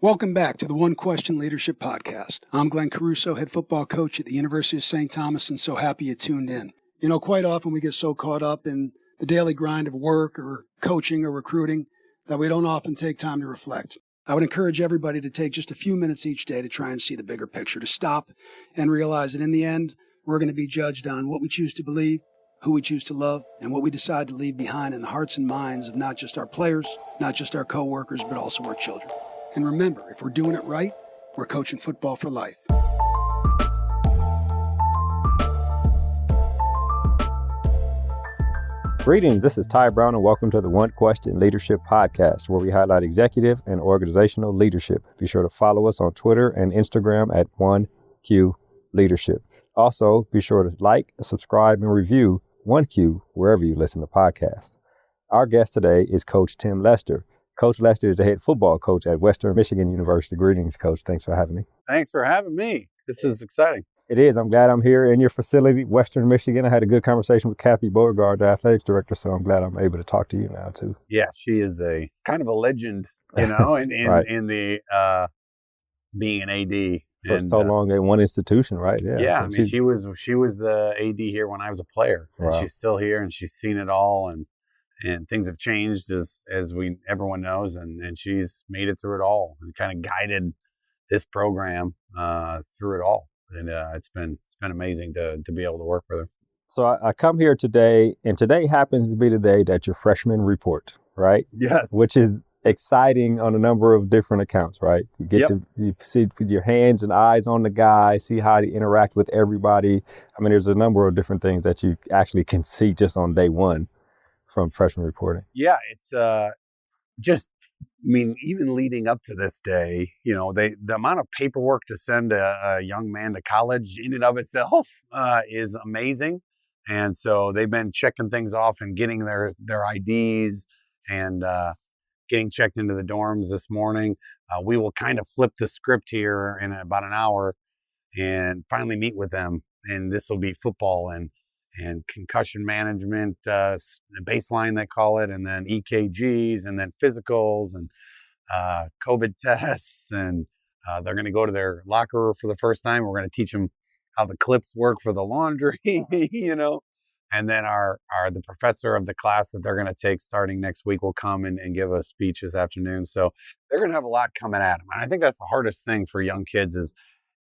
Welcome back to the One Question Leadership Podcast. I'm Glenn Caruso, head football coach at the University of St. Thomas, and so happy you tuned in. You know, quite often we get so caught up in the daily grind of work or coaching or recruiting that we don't often take time to reflect. I would encourage everybody to take just a few minutes each day to try and see the bigger picture, to stop and realize that in the end, we're going to be judged on what we choose to believe, who we choose to love, and what we decide to leave behind in the hearts and minds of not just our players, not just our coworkers, but also our children. And remember, if we're doing it right, we're coaching football for life. Greetings, this is Ty Brown, and welcome to the One Question Leadership Podcast, where we highlight executive and organizational leadership. Be sure to follow us on Twitter and Instagram at 1Q Leadership. Also, be sure to like, subscribe, and review 1Q wherever you listen to podcasts. Our guest today is Coach Tim Lester. Coach Lester is the head football coach at Western Michigan University. Greetings, Coach. Thanks for having me. Thanks for having me. This is exciting. It is. I'm glad I'm here in your facility, Western Michigan. I had a good conversation with Kathy Beauregard, the athletics director, so I'm glad I'm able to talk to you now, too. Yeah, she is a kind of a legend, you know, in the being an AD. For so long at one institution, right? Yeah, I mean, she was the AD here when I was a player. And wow. She's still here, and she's seen it all, and things have changed as everyone knows, and she's made it through it all and kind of guided this program through it all. And it's been amazing to be able to work with her. So I come here today, and today happens to be the day that your freshmen report, right? Yes. Which is exciting on a number of different accounts, right? You get you see with your hands and eyes on the guy, see how he interact with everybody. I mean, there's a number of different things that you actually can see just on day one from freshman reporting. Yeah, it's even leading up to this day, you know, the amount of paperwork to send a young man to college in and of itself is amazing. And so they've been checking things off and getting their IDs and getting checked into the dorms this morning. We will kind of flip the script here in about an hour and finally meet with them. And this will be football and concussion management, baseline they call it, and then EKGs, and then physicals, and COVID tests, and they're going to go to their locker room for the first time. We're going to teach them how the clips work for the laundry, you know, and then the professor of the class that they're going to take starting next week will come and give a speech this afternoon. So they're going to have a lot coming at them. And I think that's the hardest thing for young kids is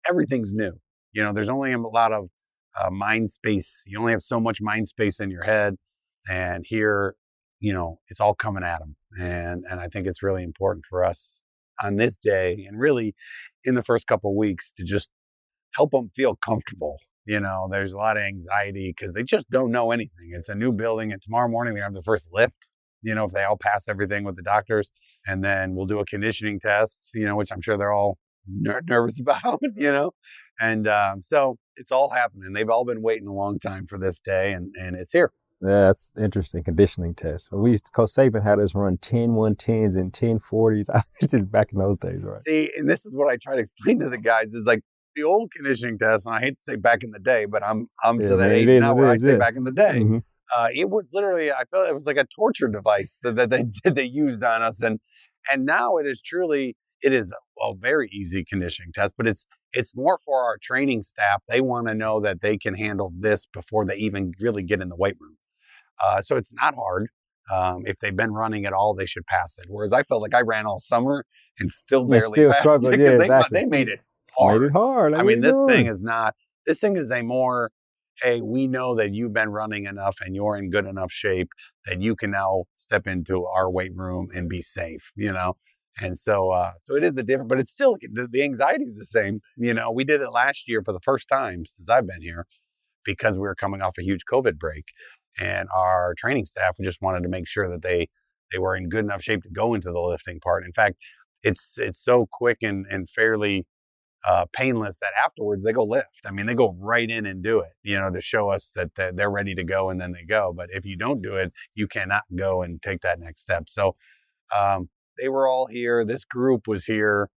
everything's new. You know, there's only a lot of mind space. You only have so much mind space in your head, and here, you know, it's all coming at them. And I think it's really important for us on this day, and really in the first couple of weeks, to just help them feel comfortable. You know, there's a lot of anxiety because they just don't know anything. It's a new building, and tomorrow morning they have the first lift. You know, if they all pass everything with the doctors, and then we'll do a conditioning test. You know, which I'm sure they're all nervous about. You know, and so it's all happening. They've all been waiting a long time for this day, and it's here. Yeah, that's interesting. Conditioning test. Coach Saban had us run 10 110s and 10 40s. Just back in those days, right? See, and this is what I try to explain to the guys is like the old conditioning test. And I hate to say back in the day, but I'm to that age now where I say back in the day. Mm-hmm. It was literally, I felt it was like a torture device that they used on us, and now it is truly. It is a very easy conditioning test, but it's more for our training staff. They want to know that they can handle this before they even really get in the weight room. So it's not hard. If they've been running at all, they should pass it. Whereas I felt like I ran all summer and still barely passed struggled. it Yeah, exactly. They made it hard. Made it hard. I mean, this thing is a more, hey, we know that you've been running enough and you're in good enough shape that you can now step into our weight room and be safe, you know? And so it is but it's still, the anxiety is the same. You know, we did it last year for the first time since I've been here because we were coming off a huge COVID break, and our training staff just wanted to make sure that they were in good enough shape to go into the lifting part. In fact, it's so quick and fairly painless that afterwards they go lift. I mean, they go right in and do it, you know, to show us that they're ready to go, and then they go. But if you don't do it, you cannot go and take that next step. So, they were all here. This group was here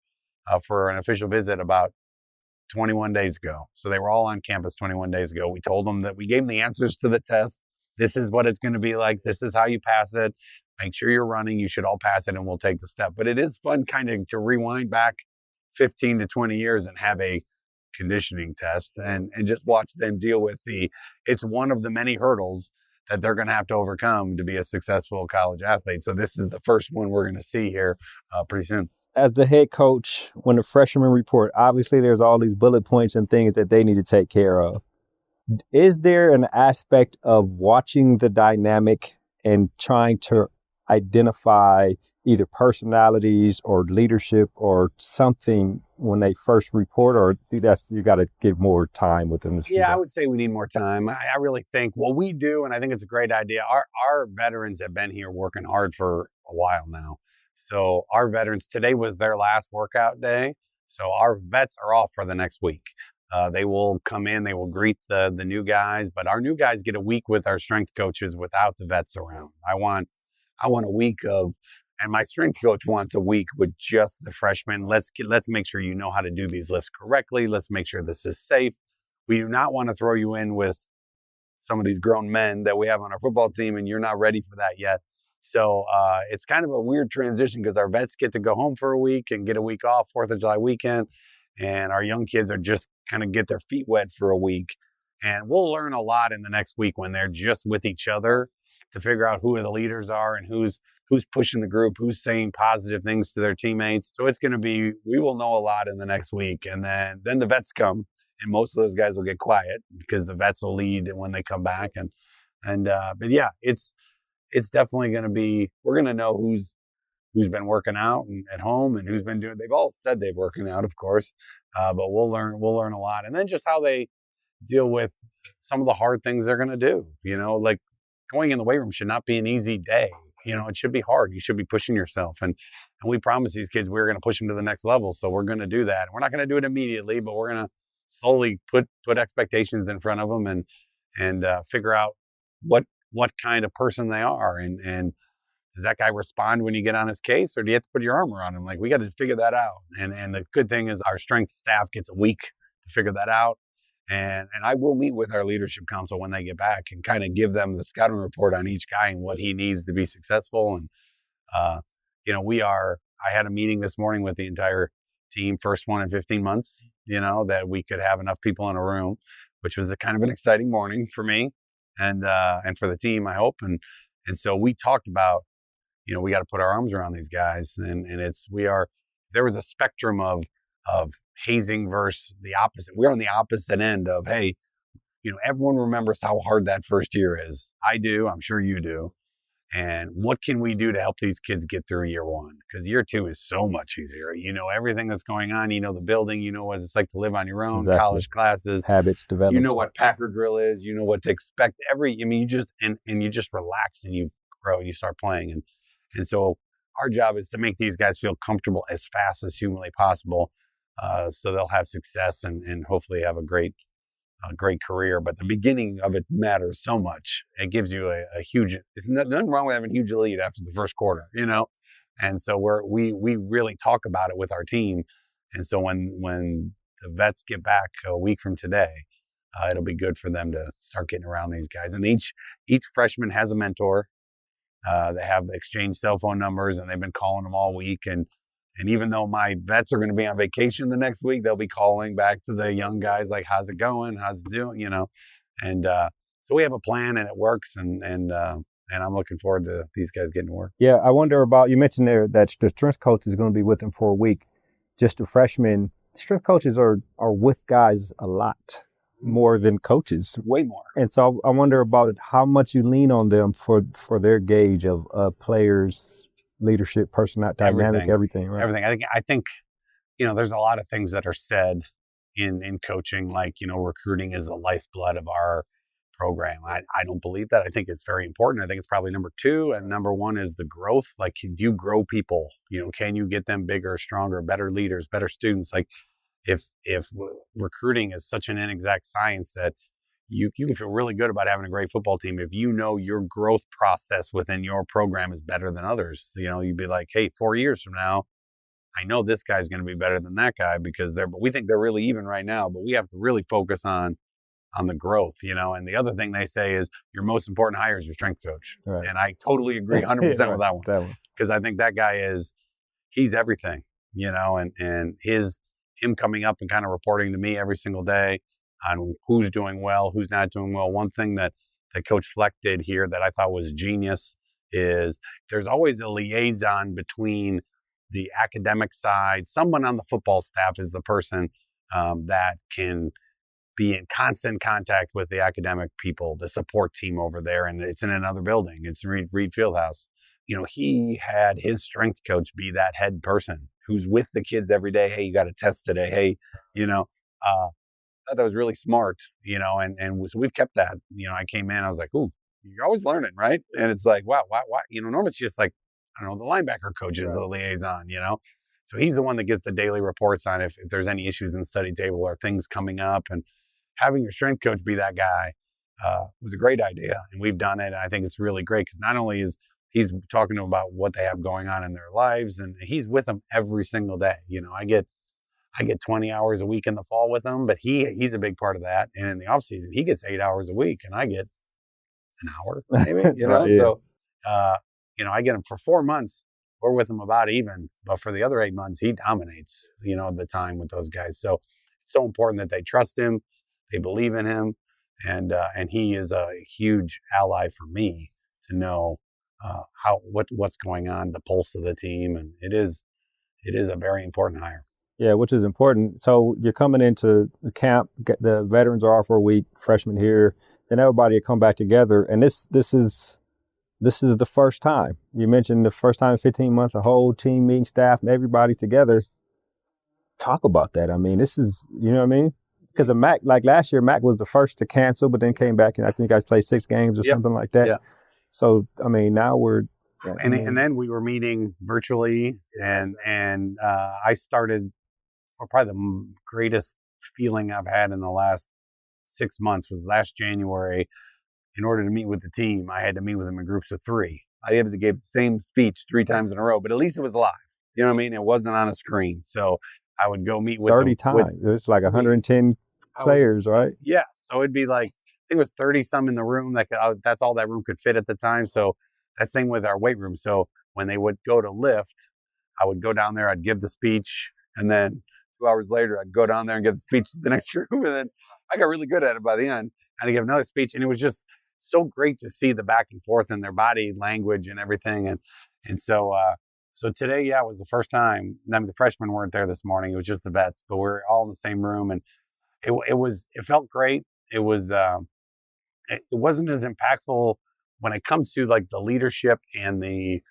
for an official visit about 21 days ago. So they were all on campus 21 days ago. We told them that we gave them the answers to the test. This is what it's going to be like. This is how you pass it. Make sure you're running. You should all pass it and we'll take the step. But it is fun kind of to rewind back 15 to 20 years and have a conditioning test and just watch them deal with it's one of the many hurdles that they're going to have to overcome to be a successful college athlete. So this is the first one we're going to see here pretty soon. As the head coach, when the freshmen report, obviously there's all these bullet points and things that they need to take care of. Is there an aspect of watching the dynamic and trying to identify either personalities or leadership or something when they first report, or you got to give more time with them? Yeah, I would say we need more time. I really think what we do, and I think it's a great idea, our veterans have been here working hard for a while now. So our veterans, today was their last workout day. So our vets are off for the next week. They will come in, they will greet the new guys, but our new guys get a week with our strength coaches without the vets around. I want a week of, and my strength coach wants a week with just the freshmen. Let's make sure you know how to do these lifts correctly. Let's make sure this is safe. We do not want to throw you in with some of these grown men that we have on our football team, and you're not ready for that yet. So it's kind of a weird transition because our vets get to go home for a week and get a week off, 4th of July weekend. And our young kids are just kind of get their feet wet for a week. And we'll learn a lot in the next week when they're just with each other to figure out who the leaders are and who's pushing the group, who's saying positive things to their teammates. So it's going to be, we will know a lot in the next week. And then the vets come, and most of those guys will get quiet because the vets will lead when they come back. But yeah, it's definitely going to be, we're going to know who's been working out and at home and who's been doing, they've all said they're working out, of course, but we'll learn a lot. And then just how they deal with some of the hard things they're going to do, like going in the weight room should not be an easy day. It should be hard. You should be pushing yourself. And we promise these kids we're going to push them to the next level. So we're going to do that. We're not going to do it immediately, but we're going to slowly put expectations in front of them and figure out what kind of person they are. And does that guy respond when you get on his case, or do you have to put your arm around him? Like, we got to figure that out. And the good thing is our strength staff gets a week to figure that out. And I will meet with our leadership council when they get back and kind of give them the scouting report on each guy and what he needs to be successful. And, I had a meeting this morning with the entire team, first one in 15 months, that we could have enough people in a room, which was a kind of an exciting morning for me and for the team, I hope. And so we talked about, we got to put our arms around these guys. And there was a spectrum of hazing versus the opposite. We're on the opposite end of, hey, everyone remembers how hard that first year is. I do. I'm sure you do. And what can we do to help these kids get through year one? Because year two is so much easier. Everything that's going on. The building. You know what it's like to live on your own. Exactly. College classes. Habits develop. You know what Packer drill is. You know what to expect. You just relax and you grow and you start playing. And so our job is to make these guys feel comfortable as fast as humanly possible. So they'll have success and hopefully have a great career. But the beginning of it matters so much. It gives you a huge, it's nothing wrong with having a huge lead after the first quarter, And so we really talk about it with our team. And so when the vets get back a week from today, it'll be good for them to start getting around these guys. And each freshman has a mentor. They have exchanged cell phone numbers, and they've been calling them all week. And even though my vets are going to be on vacation the next week, they'll be calling back to the young guys like, how's it going? How's it doing? And so we have a plan and it works. And I'm looking forward to these guys getting to work. Yeah, I wonder about, you mentioned there that the strength coach is going to be with them for a week. Just the freshmen, strength coaches are with guys a lot more than coaches. Way more. And so I wonder about how much you lean on them for their gauge of players, leadership, personality, dynamic, everything, right? Everything. I think, there's a lot of things that are said in coaching, like, recruiting is the lifeblood of our program. I don't believe that. I think it's very important. I think it's probably number 2, and number 1 is the growth. Like, can you grow people? Can you get them bigger, stronger, better leaders, better students? Like, if recruiting is such an inexact science that you can feel really good about having a great football team if your growth process within your program is better than others. You'd be like, hey, 4 years from now, I know this guy's going to be better than that guy because we think they're really even right now, but we have to really focus on on the growth, and the other thing they say is your most important hire is your strength coach. Right. And I totally agree 100% with that one. Because I think that guy he's everything, and him coming up and kind of reporting to me every single day on who's doing well, who's not doing well. One thing that Coach Fleck did here that I thought was genius is there's always a liaison between the academic side. Someone on the football staff is the person that can be in constant contact with the academic people, the support team over there, and it's in another building. It's Reed Fieldhouse. He had his strength coach be that head person who's with the kids every day. Hey, you got a test today. Hey, I thought that was really smart, and so we've kept that. I came in, I was like, ooh, you're always learning, right? And it's like, wow, why? Normally it's just like, I don't know, the linebacker coach is the liaison, So he's the one that gets the daily reports on if there's any issues in the study table or things coming up. And having your strength coach be that guy was a great idea. And we've done it. And I think it's really great because not only is he's talking to them about what they have going on in their lives, and he's with them every single day. I get 20 hours a week in the fall with him, but he's a big part of that. And in the off season, he gets 8 hours a week and I get an hour maybe, Right, yeah. So, I get him for 4 months. We're with him about even, but for the other 8 months, he dominates, the time with those guys. So it's so important that they trust him, they believe in him, and he is a huge ally for me to know what's going on, the pulse of the team, and it is a very important hire. Yeah, which is important. So you're coming into the camp, the veterans are off for a week, freshmen here, and everybody will come back together. And this is the first time. You mentioned the first time in 15 months, a whole team meeting, staff, and everybody together. Talk about that. I mean, this is, you know what I mean? Because of Mac, like last year, Mac was the first to cancel, but then came back and I think you guys played 6 games or something like that. Yeah. So, I mean, now we're... And then we were meeting virtually, and I started, probably the greatest feeling I've had in the last 6 months was last January. In order to meet with the team, I had to meet with them in groups of 3. I had to give the same speech 3 times in a row, but at least it was live. You know what I mean? It wasn't on a screen. So I would go meet with 30 times. There's like 110 players, right? Yeah. So it'd be like, I think it was 30 some in the room. That's all that room could fit at the time. So that's same with our weight room. So when they would go to lift, I would go down there, I'd give the speech, and then 2 hours later, I'd go down there and give the speech to the next room. And then I got really good at it by the end. And I give another speech, and it was just so great to see the back and forth and their body language and everything. And so today, it was the first time. I mean, the freshmen weren't there this morning. It was just the vets, but we're all in the same room, and it felt great. It wasn't as impactful when it comes to like the leadership and the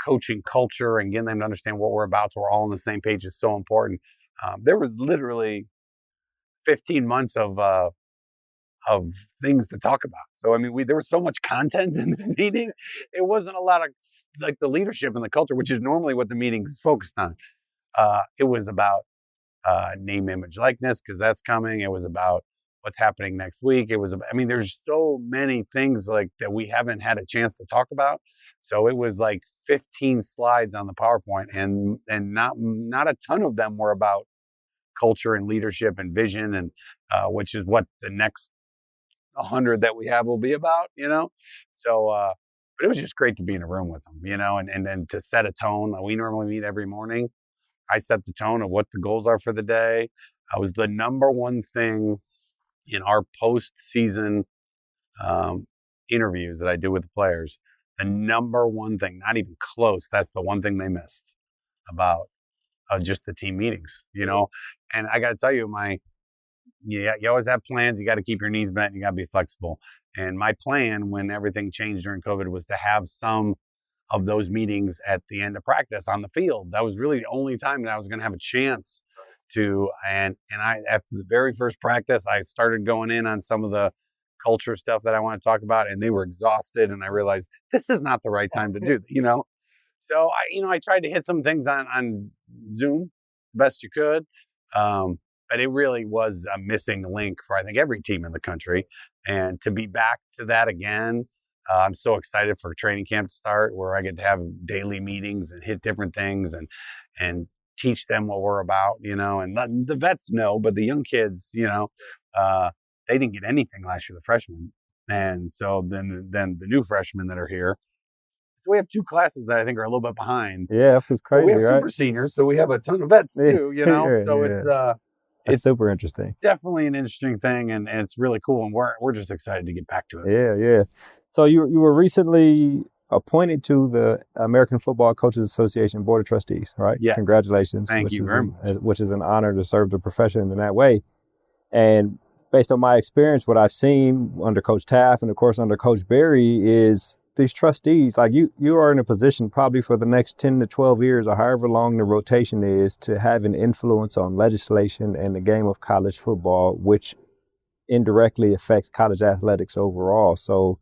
coaching culture and getting them to understand what we're about. So we're all on the same page is so important. There was literally 15 months of things to talk about. So, I mean, there was so much content in this meeting. It wasn't a lot of like the leadership and the culture, which is normally what the meeting is focused on. It was about name, image, likeness, because that's coming. It was about what's happening next week. It was, there's so many things like that we haven't had a chance to talk about. So it was like 15 slides on the PowerPoint, and not a ton of them were about culture and leadership and vision, and which is what the next 100 that we have will be about, So, but it was just great to be in a room with them, and then to set a tone. We normally meet every morning. I set the tone of what the goals are for the day. I was the number one thing in our post-season interviews that I do with the players. The number one thing, not even close, that's the one thing they missed about just the team meetings, And I got to tell you, you always have plans. You got to keep your knees bent. You got to be flexible. And my plan when everything changed during COVID was to have some of those meetings at the end of practice on the field. That was really the only time that I was going to have a chance to. And I, after the very first practice, I started going in on some of the culture stuff that I want to talk about, and they were exhausted. And I realized this is not the right time to do, So I tried to hit some things on Zoom best you could. But it really was a missing link for, I think, every team in the country. And to be back to that again, I'm so excited for training camp to start, where I get to have daily meetings and hit different things and teach them what we're about, and the vets know, but the young kids, they didn't get anything last year, the freshmen. And so then the new freshmen that are here. So we have 2 classes that I think are a little bit behind. Yeah, that's what's crazy, but we have right? super seniors, so we have a ton of vets too, So That's it's super interesting. definitely an interesting thing, and it's really cool, and we're just excited to get back to it. Yeah. So you were recently appointed to the American Football Coaches Association Board of Trustees, right? Yes. Congratulations. Thank you very much. Which is an honor to serve the profession in that way. And based on my experience, what I've seen under Coach Taft and of course under Coach Berry is these trustees, like you are in a position probably for the next 10 to 12 years or however long the rotation is to have an influence on legislation and the game of college football, which indirectly affects college athletics overall. So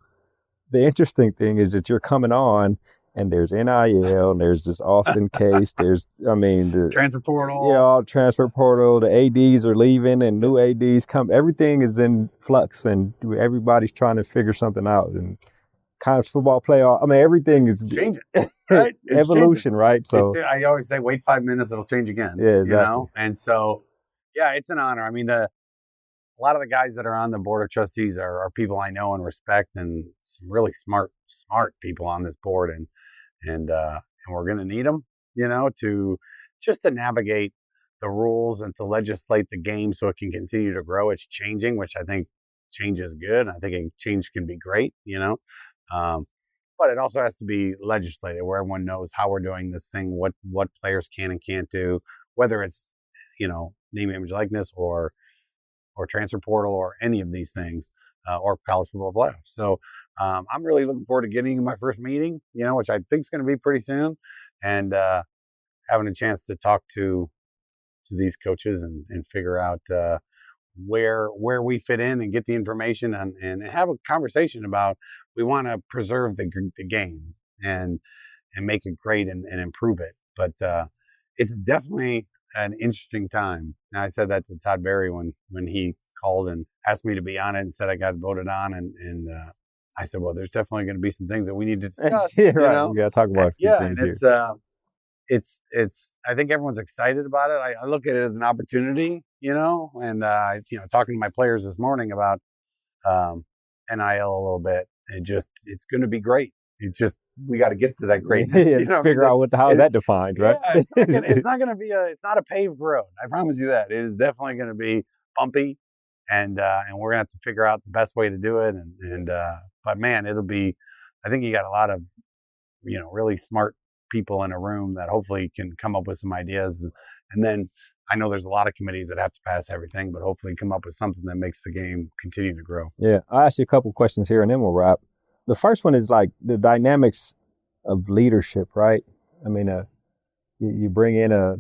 the interesting thing is that you're coming on and there's NIL, and there's this Austin case, the transfer portal. Yeah, transfer portal, the ADs are leaving and new ADs come. Everything is in flux and everybody's trying to figure something out. And college football playoff, everything is changing, right? Evolution, right? So I always say, wait 5 minutes, it'll change again. Yeah, exactly. And so, yeah, it's an honor. A lot of the guys that are on the board of trustees are people I know and respect, and some really smart people on this board, and we're going to need them, to navigate the rules and to legislate the game so it can continue to grow. It's changing, which I think change is good. I think change can be great, but it also has to be legislated where everyone knows how we're doing this thing, what players can and can't do, whether it's, name, image, likeness, or transfer portal, or any of these things, or college football playoffs. So I'm really looking forward to getting my first meeting, which I think is going to be pretty soon, and having a chance to talk to these coaches and figure out where we fit in and get the information and have a conversation about, we want to preserve the game and make it great and improve it. But it's definitely an interesting time. And I said that to Todd Berry when he called and asked me to be on it and said I got voted on. And I said, well, there's definitely going to be some things that we need to discuss. Yeah, right. We got to talk about a few things here. It's I think everyone's excited about it. I look at it as an opportunity, and talking to my players this morning about NIL a little bit. It's going to be great. It's just, we got to get to that greatness. Figure out how is that defined, right? Yeah, it's not going to be it's not a paved road. I promise you that. It is definitely going to be bumpy, and we're going to have to figure out the best way to do it. But man, it'll be, I think you got a lot of, really smart people in a room that hopefully can come up with some ideas. And then I know there's a lot of committees that have to pass everything, but hopefully come up with something that makes the game continue to grow. Yeah. I'll ask you a couple questions here and then we'll wrap. The first one is like the dynamics of leadership, right? You bring in a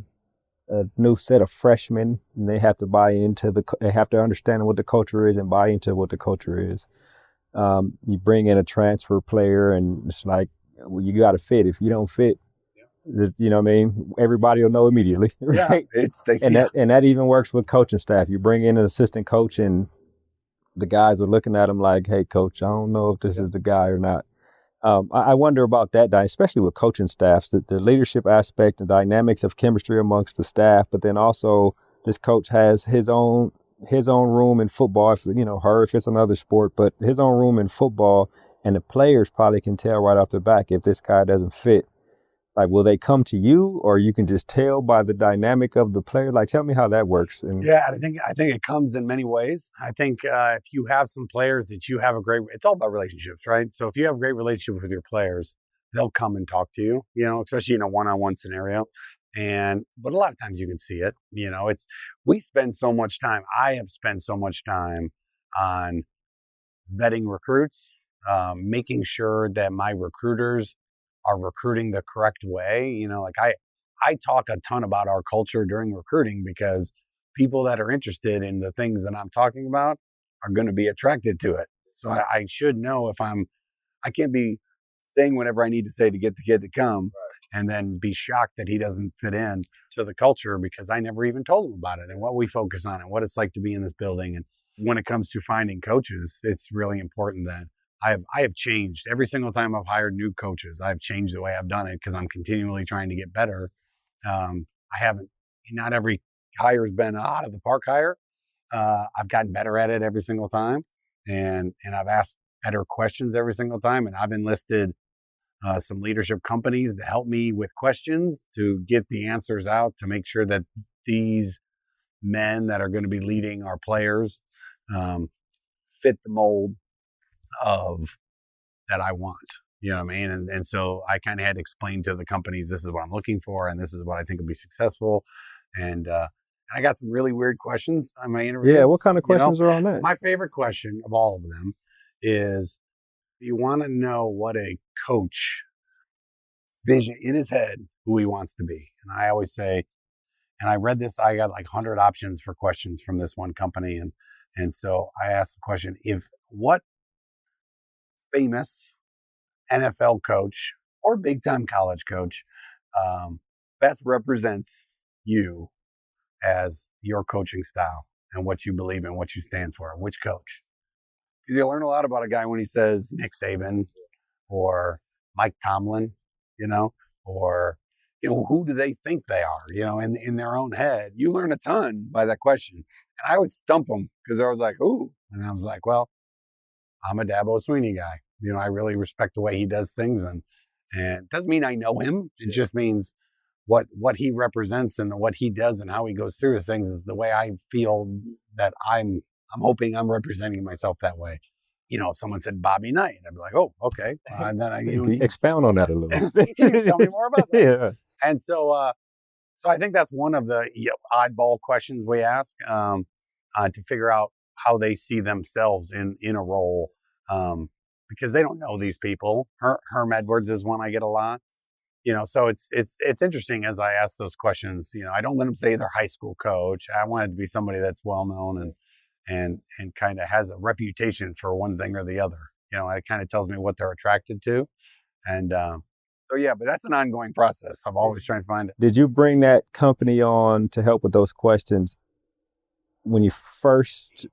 new set of freshmen and they have to buy into they have to understand what the culture is and buy into what the culture is. You bring in a transfer player and it's like, well, you got to fit. If you don't fit, everybody will know immediately, right? Yeah, and that even works with coaching staff. You bring in an assistant coach and the guys are looking at him like, hey, coach, I don't know if this is the guy or not. I wonder about that, especially with coaching staffs, the leadership aspect, the dynamics of chemistry amongst the staff, but then also this coach has his own room in football, if it's another sport, but his own room in football, and the players probably can tell right off the back if this guy doesn't fit. Like, will they come to you, or you can just tell by the dynamic of the player? Like, tell me how that works. Yeah, I think it comes in many ways. I think if you have some players that you have it's all about relationships, right? So if you have a great relationship with your players, they'll come and talk to you, especially in a one-on-one scenario. But a lot of times you can see it. We spend so much time. I have spent so much time on vetting recruits, making sure that my recruiters are recruiting the correct way. I talk a ton about our culture during recruiting because people that are interested in the things that I'm talking about are going to be attracted to it. So I should know I can't be saying whatever I need to say to get the kid to come, right, and then be shocked that he doesn't fit in to the culture because I never even told him about it and what we focus on and what it's like to be in this building. And when it comes to finding coaches, it's really important that I have changed every single time I've hired new coaches. I've changed the way I've done it because I'm continually trying to get better. Not every hire has been out of the park hire, I've gotten better at it every single time, and I've asked better questions every single time, and I've enlisted some leadership companies to help me with questions to get the answers out to make sure that these men that are going to be leading our players fit the mold of that I want. You know what I mean? And so I kind of had to explain to the companies, this is what I'm looking for, and this is what I think will be successful. And I got some really weird questions on my interviews. Yeah, what kind of questions are on that? My favorite question of all of them is, you want to know what a coach vision in his head, who he wants to be. And I always say, and I read this, I got like 100 options for questions from this one company. And so I asked the question, what famous NFL coach or big time college coach best represents you as your coaching style and what you believe in, what you stand for, which coach? Because you'll learn a lot about a guy when he says Nick Saban or Mike Tomlin, or, who do they think they are, in their own head. You learn a ton by that question. And I always stump them because I was like, ooh. And I was like, well, I'm a Dabo Sweeney guy. I really respect the way he does things. And it doesn't mean I know him. It just means what he represents and what he does and how he goes through his things is the way I feel that I'm hoping I'm representing myself that way. If someone said Bobby Knight, I'd be like, oh, okay. And then expound on that a little. Can you tell me more about that? Yeah. And so I think that's one of the oddball questions we ask to figure out how they see themselves in a role, because they don't know these people. Herm Edwards is one I get a lot. So it's interesting as I ask those questions. I don't let them say their high school coach. I want it to be somebody that's well known and kind of has a reputation for one thing or the other. It kind of tells me what they're attracted to. And so yeah, but that's an ongoing process. I'm always trying to find it. Did you bring that company on to help with those questions when you first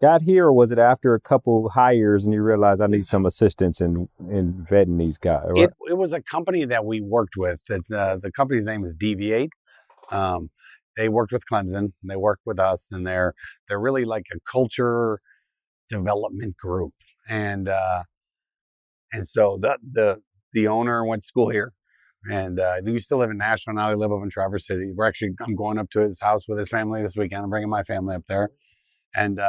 got here, or was it after a couple hires and you realized I need some assistance in vetting these guys? Right? It was a company that we worked with. It's the company's name is Deviate. They worked with Clemson. They worked with us, and they're really like a culture development group. And so the owner went to school here, and they used to live in Nashville. Now they live up in Traverse City. I'm going up to his house with his family this weekend. I'm bringing my family up there, and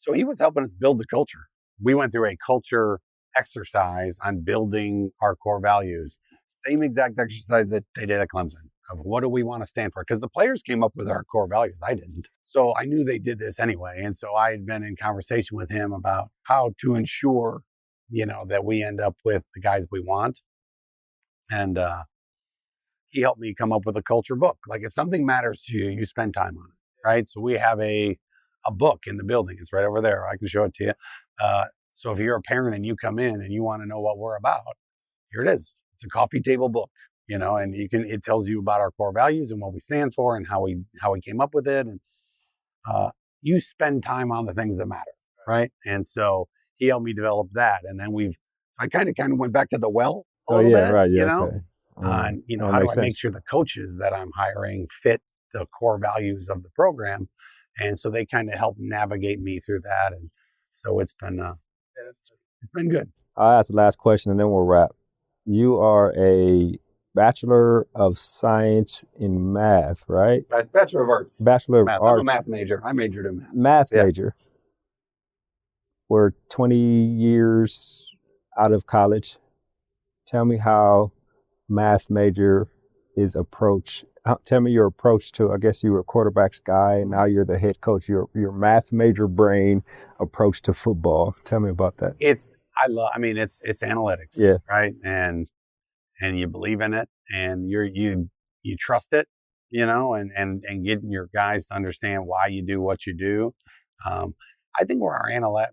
so he was helping us build the culture. We went through a culture exercise on building our core values. Same exact exercise that they did at Clemson of what do we want to stand for? Because the players came up with our core values. I didn't. So I knew they did this anyway. And so I had been in conversation with him about how to ensure, that we end up with the guys we want. And he helped me come up with a culture book. Like if something matters to you, you spend time on it, right? So we have a book in the building. It's right over there. I can show it to you. So if you're a parent and you come in and you want to know what we're about, here it is. It's a coffee table book, and it tells you about our core values and what we stand for and how we came up with it. And you spend time on the things that matter, right? And so he helped me develop that. And then I kind of went back to the well a little bit, right, yeah, okay. On, how do I make sure the coaches that I'm hiring fit the core values of the program? And so they kind of helped navigate me through that. And so it's been good. I'll ask the last question and then we'll wrap. You are a Bachelor of Science in Math, right? Bachelor of Arts. Bachelor of Math. Arts. I'm a math major. I majored in math. Math major. We're 20 years out of college. Tell me how math major is approached. Tell me your approach to, I guess you were a quarterbacks guy and now you're the head coach. Your math major brain approach to football. Tell me about that. It's analytics, yeah, right? And you believe in it and you trust it, and getting your guys to understand why you do what you do. I think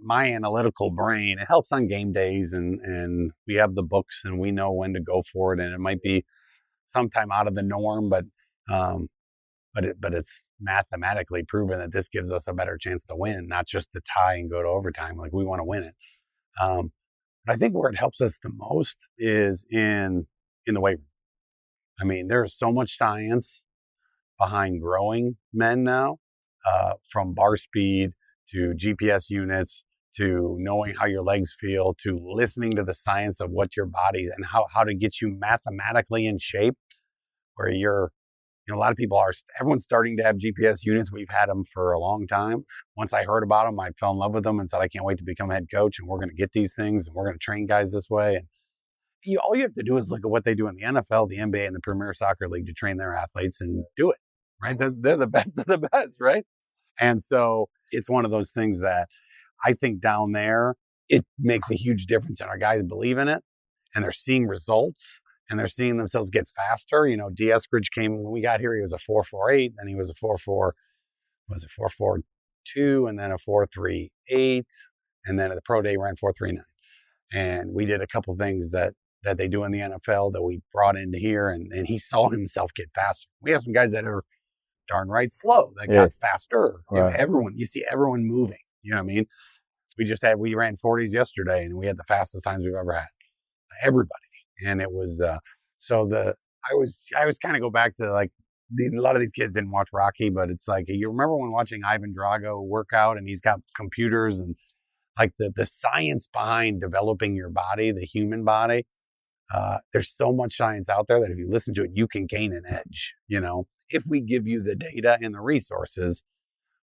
my analytical brain, it helps on game days and we have the books and we know when to go for it. And it might be sometime out of the norm, but it's mathematically proven that this gives us a better chance to win, not just to tie and go to overtime. Like we want to win it. But I think where it helps us the most is in the weight room. I mean, there is so much science behind growing men now. from bar speed to GPS units to knowing how your legs feel to listening to the science of what your body and how to get you mathematically in shape where a lot of people everyone's starting to have GPS units. We've had them for a long time. Once I heard about them, I fell in love with them and said, I can't wait to become head coach and we're going to get these things and we're going to train guys this way. And all you have to do is look at what they do in the NFL, the NBA, and the Premier Soccer League to train their athletes and do it, right? They're the best of the best, right? And so it's one of those things that I think down there, it makes a huge difference and our guys believe in it and they're seeing results and they're seeing themselves get faster. D. Eskridge came when we got here, he was a 4.48, then he was a 4.42 and then a 4.38. And then at the pro day ran 4.39. And we did a couple things that they do in the NFL that we brought into here and he saw himself get faster. We have some guys that are darn right slow that got faster. Right. You see everyone moving. You know what I mean? We ran 40s yesterday and we had the fastest times we've ever had. Everybody. And it was, I was kind of go back to like, a lot of these kids didn't watch Rocky, but it's like, you remember when watching Ivan Drago work out and he's got computers and like the science behind developing your body, the human body. There's so much science out there that if you listen to it, you can gain an edge. If we give you the data and the resources,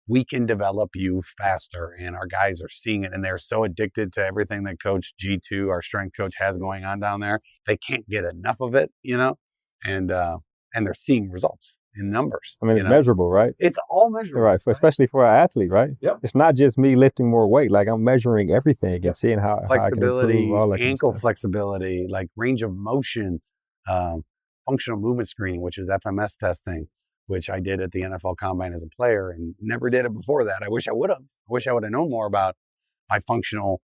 we can develop you faster. And our guys are seeing it and they're so addicted to everything that Coach G2, our strength coach, has going on down there. They can't get enough of it, and they're seeing results in numbers. I mean, it's measurable, right? It's all measurable. Right. Especially for an athlete, right? Yep. It's not just me lifting more weight. Like I'm measuring everything and seeing how I can improve all that ankle flexibility, like range of motion, functional movement screening, which is FMS testing, which I did at the NFL Combine as a player and never did it before that. I wish I would have. I wish I would have known more about my functional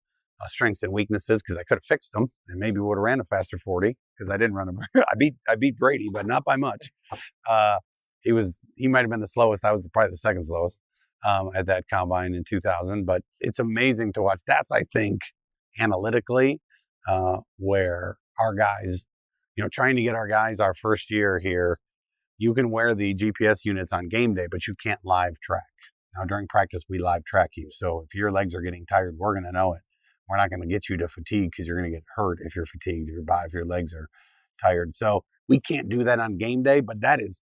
strengths and weaknesses because I could have fixed them and maybe would have ran a faster 40 because I didn't run I beat Brady, but not by much. He might have been the slowest. I was probably the second slowest at that combine in 2000. But it's amazing to watch. That's, I think, analytically where our guys, trying to get our guys our first year here, you can wear the GPS units on game day, but you can't live track. Now, during practice, we live track you. So if your legs are getting tired, we're going to know it. We're not going to get you to fatigue because you're going to get hurt if you're fatigued, if your legs are tired. So we can't do that on game day, but that is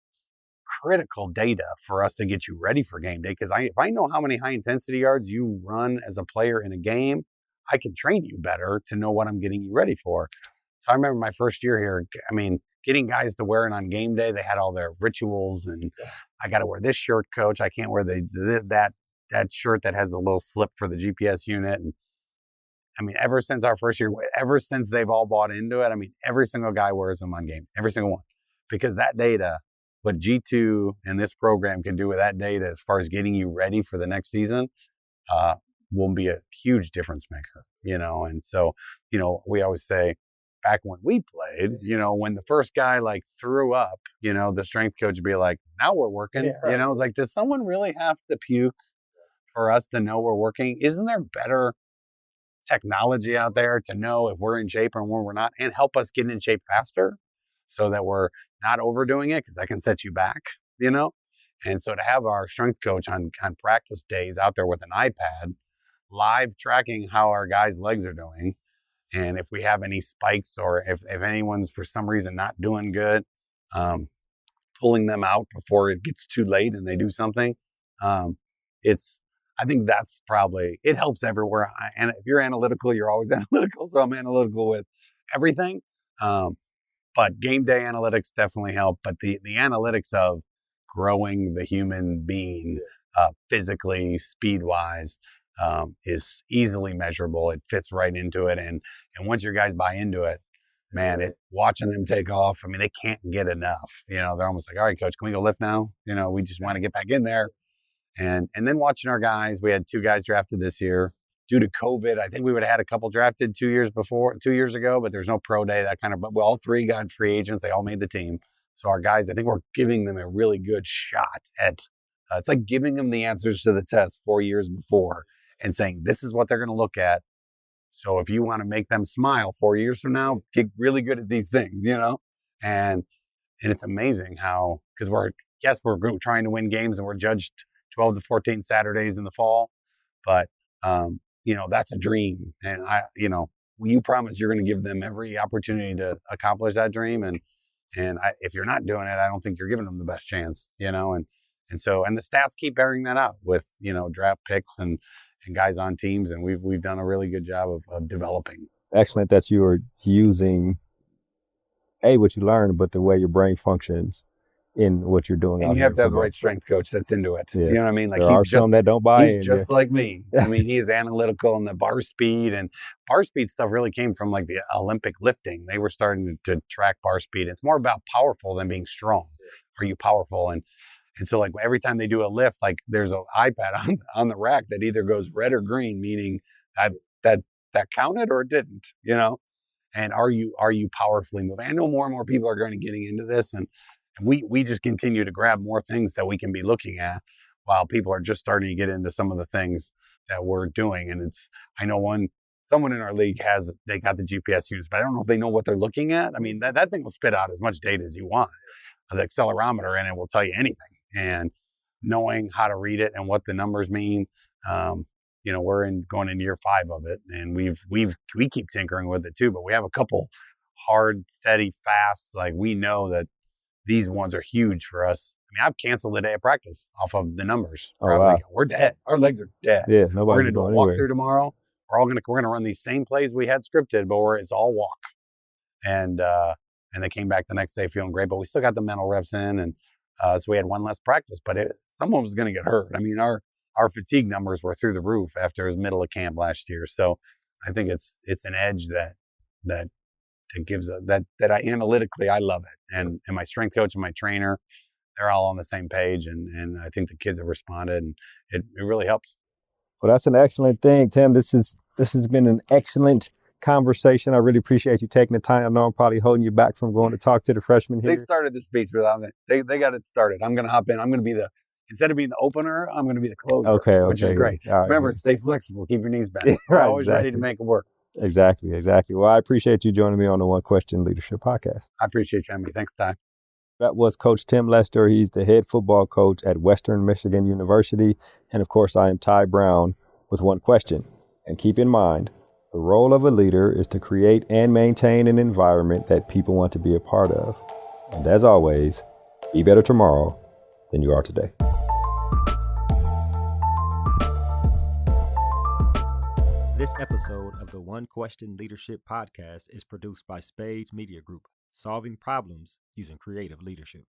critical data for us to get you ready for game day. Because if I know how many high intensity yards you run as a player in a game, I can train you better to know what I'm getting you ready for. So I remember my first year here, getting guys to wear it on game day, they had all their rituals and I got to wear this shirt, coach. I can't wear that shirt that has the little slip for the GPS unit. And ever since our first year, ever since they've all bought into it, every single guy wears them on game, every single one, because that data, what G2 and this program can do with that data as far as getting you ready for the next season, will be a huge difference maker, And so, we always say, back when we played, when the first guy threw up, the strength coach would be like, now we're working, Yeah, right. It's like, does someone really have to puke for us to know we're working? Isn't there better technology out there to know if we're in shape or when we're not and help us get in shape faster so that we're not overdoing it? Cause that can set you back, And so to have our strength coach on practice days out there with an iPad, live tracking how our guys' legs are doing, and if we have any spikes or if anyone's for some reason not doing good, pulling them out before it gets too late and they do something. I think that's probably, it helps everywhere. And if you're analytical, you're always analytical. So I'm analytical with everything. But game day analytics definitely help. But the analytics of growing the human being physically, speed-wise, is easily measurable. It fits right into it. And once your guys buy into it, man, watching them take off, they can't get enough. They're almost like, all right, coach, can we go lift now? We just want to get back in there. And then watching our guys, we had 2 guys drafted this year. Due to COVID, I think we would have had a couple drafted 2 years ago, but there's no pro day, but all 3 got free agents. They all made the team. So our guys, I think we're giving them a really good shot at, it's like giving them the answers to the test 4 years before and saying, this is what they're going to look at. So if you want to make them smile 4 years from now, get really good at these things, And it's amazing how, because we're trying to win games and we're judged 12 to 14 Saturdays in the fall. But, that's a dream. And you promise you're going to give them every opportunity to accomplish that dream. And if you're not doing it, I don't think you're giving them the best chance, and the stats keep bearing that out with, draft picks and guys on teams. And we've done a really good job of developing. Excellent that you are using what you learn, but the way your brain functions in what you're doing. And you have to have the right strength coach that's into it. Yeah. You know what I mean? Like there are some that don't buy in. He's just like me. I mean, he's analytical in the bar speed, and bar speed stuff really came from like the Olympic lifting. They were starting to track bar speed. It's more about powerful than being strong. Are you powerful? And so like every time they do a lift, like there's an iPad on the rack that either goes red or green, meaning that counted or it didn't, and are you powerfully moving? I know more and more people are going to getting into this, and we just continue to grab more things that we can be looking at while people are just starting to get into some of the things that we're doing. And I know someone in our league they got the GPS units, but I don't know if they know what they're looking at. I mean, that thing will spit out as much data as you want. The accelerometer in it will tell you anything, and knowing how to read it and what the numbers mean. We're going in year 5 of it, and we keep tinkering with it too, but we have a couple hard, steady, fast, like we know that these ones are huge for us. I mean, I've canceled the day of practice off of the numbers. Oh, wow. We're dead. Our legs are dead. Yeah, We're going to do a walkthrough tomorrow. We're going to run these same plays we had scripted, but it's all walk. And they came back the next day feeling great, but we still got the mental reps in, and so we had one less practice. But someone was going to get hurt. I mean, our fatigue numbers were through the roof after his middle of camp last year. So I think it's an edge that gives that I analytically, I love it. And my strength coach and my trainer, they're all on the same page. And I think the kids have responded, and it really helps. Well, that's an excellent thing, Tim. This has been an excellent conversation. I really appreciate you taking the time. I know I'm probably holding you back from going to talk to the freshmen here. They started the speech without me. They got it started. I'm going to hop in. I'm going to be instead of being the opener, I'm going to be the closer, which is great. Right. Remember, stay flexible. Keep your knees bent. Yeah, We're always ready to make it work. Exactly. Well, I appreciate you joining me on the One Question Leadership Podcast. I appreciate you having me. Thanks, Ty. That was Coach Tim Lester. He's the head football coach at Western Michigan University. And of course, I am Ty Brown with One Question. And keep in mind, the role of a leader is to create and maintain an environment that people want to be a part of. And as always, be better tomorrow than you are today. This episode of the One Question Leadership Podcast is produced by Spades Media Group, solving problems using creative leadership.